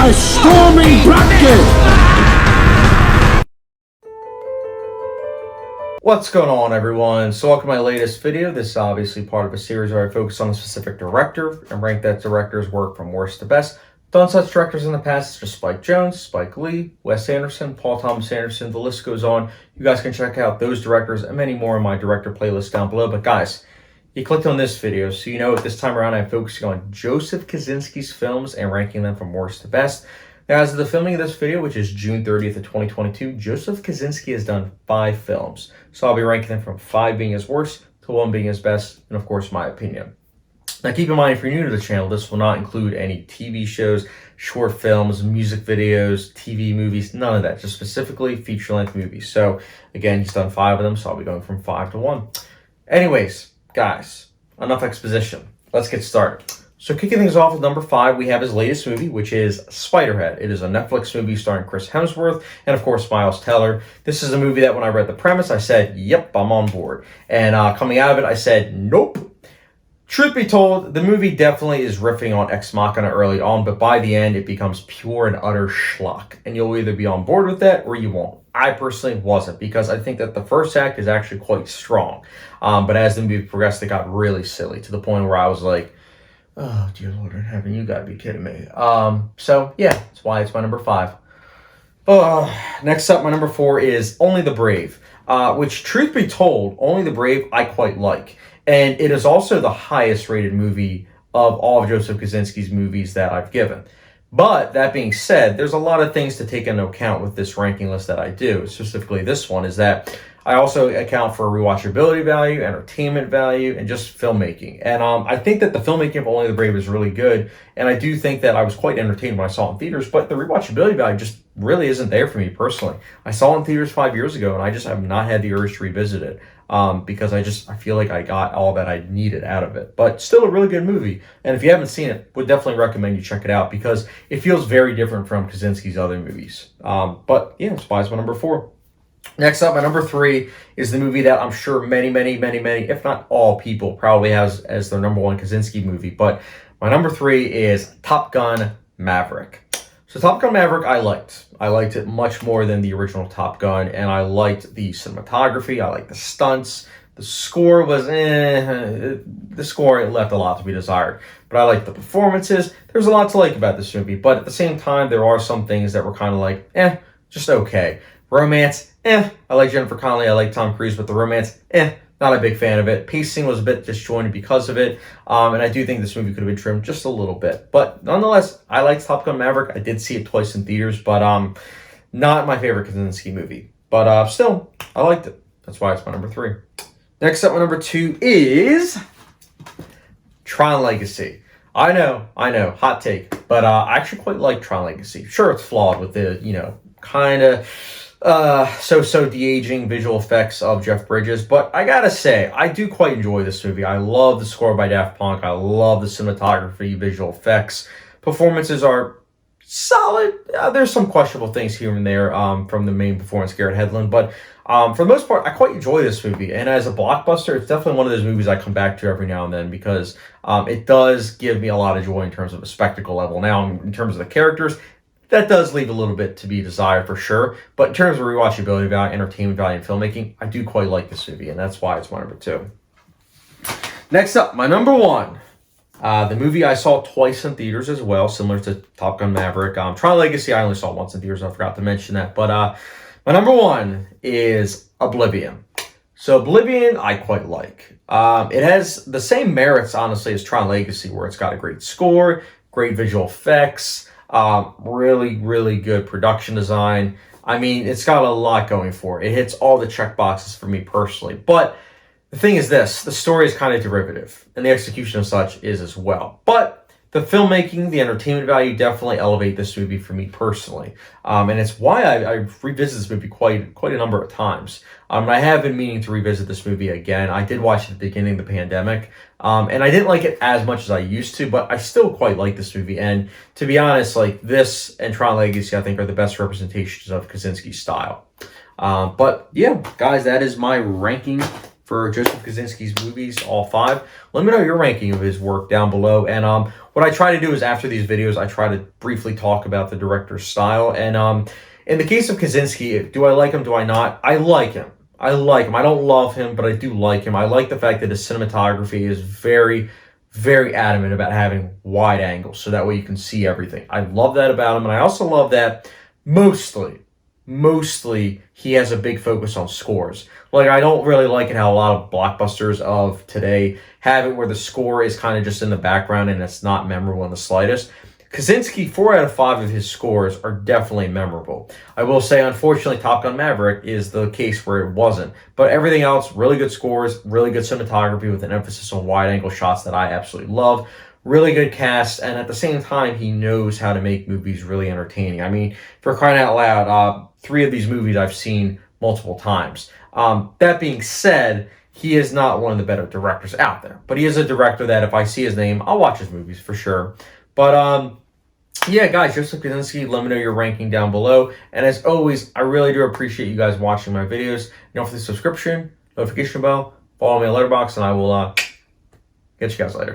a stormy bracket! What's going on, everyone? So welcome to my latest video. This is obviously part of a series where I focus on a specific director and rank that director's work from worst to best. Done such directors in the past such as Spike Jonze, Spike Lee, Wes Anderson, Paul Thomas Anderson, the list goes on. You guys can check out those directors and many more in my director playlist down below. But guys, you clicked on this video, so you know this time around I'm focusing on Joseph Kosinski's films and ranking them from worst to best. Now, as of the filming of this video, which is June 30th of 2022, Joseph Kosinski has done 5 films. So I'll be ranking them from 5 being his worst to 1 being his best, and of course, my opinion. Now, keep in mind, if you're new to the channel, this will not include any TV shows, short films, music videos, TV movies, none of that. Just specifically feature-length movies. So, again, he's done 5 of them, so I'll be going from 5 to 1. Anyways, guys, enough exposition. Let's get started. So kicking things off with number 5, we have his latest movie, which is Spiderhead. It is a Netflix movie starring Chris Hemsworth and, of course, Miles Teller. This is a movie that when I read the premise, I said, yep, I'm on board. And coming out of it, I said, nope. Truth be told, the movie definitely is riffing on Ex Machina early on, but by the end, it becomes pure and utter schlock. And you'll either be on board with that or you won't. I personally wasn't, because I think that the first act is actually quite strong. But as the movie progressed, it got really silly to the point where I was like, oh, dear Lord in heaven, you gotta be kidding me. So, yeah, that's why it's my number 5. Next up, my number 4 is Only the Brave, which, truth be told, Only the Brave I quite like. And it is also the highest rated movie of all of Joseph Kosinski's movies that I've given. But that being said, there's a lot of things to take into account with this ranking list that I do. Specifically, this one is that I also account for rewatchability value, entertainment value, and just filmmaking. And I think that the filmmaking of Only the Brave is really good. And I do think that I was quite entertained when I saw it in theaters, but the rewatchability value just really isn't there for me personally. I saw it in theaters 5 years ago, and I just have not had the urge to revisit it. Because I feel like I got all that I needed out of it. But still a really good movie. And if you haven't seen it, would definitely recommend you check it out because it feels very different from Kosinski's other movies. But yeah, it's my number 4. Next up, my number 3 is the movie that I'm sure many, if not all people probably has as their number 1 Kosinski movie. But my number 3 is Top Gun Maverick. So Top Gun Maverick, I liked. I liked it much more than the original Top Gun, and I liked the cinematography. I liked the stunts. The score was the score left a lot to be desired, but I liked the performances. There's a lot to like about this movie, but at the same time, there are some things that were kind of like, just okay. Romance, I like Jennifer Connelly, I like Tom Cruise, but the romance, not a big fan of it. Pacing was a bit disjointed because of it, and I do think this movie could have been trimmed just a little bit. But nonetheless, I liked Top Gun Maverick. I did see it twice in theaters, but not my favorite Kosinski movie. But still, I liked it. That's why it's my number 3. Next up, my number 2 is Tron Legacy. I know, hot take, but I actually quite like Tron Legacy. Sure, it's flawed with the, kind of so de-aging visual effects of Jeff Bridges, but I gotta say, I do quite enjoy this movie. I love the score by Daft Punk. I love the cinematography, visual effects. Performances are solid. There's some questionable things here and there from the main performance, Garrett Hedlund, but for the most part, I quite enjoy this movie. And as a blockbuster, it's definitely one of those movies I come back to every now and then because it does give me a lot of joy in terms of a spectacle level. Now, in terms of the characters, that does leave a little bit to be desired for sure. But in terms of rewatchability value, entertainment value, and filmmaking, I do quite like this movie, and that's why it's my number 2. Next up, my number 1. The movie I saw twice in theaters as well, similar to Top Gun Maverick. Tron Legacy, I only saw once in theaters. I forgot to mention that. But my number 1 is Oblivion. So Oblivion, I quite like. It has the same merits, honestly, as Tron Legacy, where it's got a great score, great visual effects, really good production design. I mean, it's got a lot going for it. It hits all the check boxes for me personally. But the thing is this, the story is kind of derivative, and the execution of such is as well. But the filmmaking, the entertainment value definitely elevate this movie for me personally. And it's why I revisit this movie quite a number of times. I have been meaning to revisit this movie again. I did watch it at the beginning of the pandemic, and I didn't like it as much as I used to, but I still quite like this movie. And to be honest, like this and Tron Legacy, I think are the best representations of Kosinski's style. But yeah, guys, that is my ranking for Joseph Kosinski's movies, all 5. Let me know your ranking of his work down below. And what I try to do is after these videos, I try to briefly talk about the director's style. And in the case of Kosinski, do I like him? Do I not? I like him. I like him. I don't love him, but I do like him. I like the fact that his cinematography is very, very adamant about having wide angles, so that way you can see everything. I love that about him, and I also love that mostly he has a big focus on scores. Like, I don't really like it how a lot of blockbusters of today have it where the score is kind of just in the background and it's not memorable in the slightest. Kosinski, 4 out of 5 of his scores are definitely memorable. I will say, unfortunately, Top Gun Maverick is the case where it wasn't. But everything else, really good scores, really good cinematography with an emphasis on wide-angle shots that I absolutely love. Really good cast, and at the same time, he knows how to make movies really entertaining. I mean, for crying out loud, 3 of these movies I've seen multiple times. That being said, he is not one of the better directors out there. But he is a director that if I see his name, I'll watch his movies for sure. But yeah, guys, Joseph Kosinski, let me know your ranking down below. And as always, I really do appreciate you guys watching my videos. Don't forget the subscription, notification bell, follow me on Letterboxd, and I will get you guys later.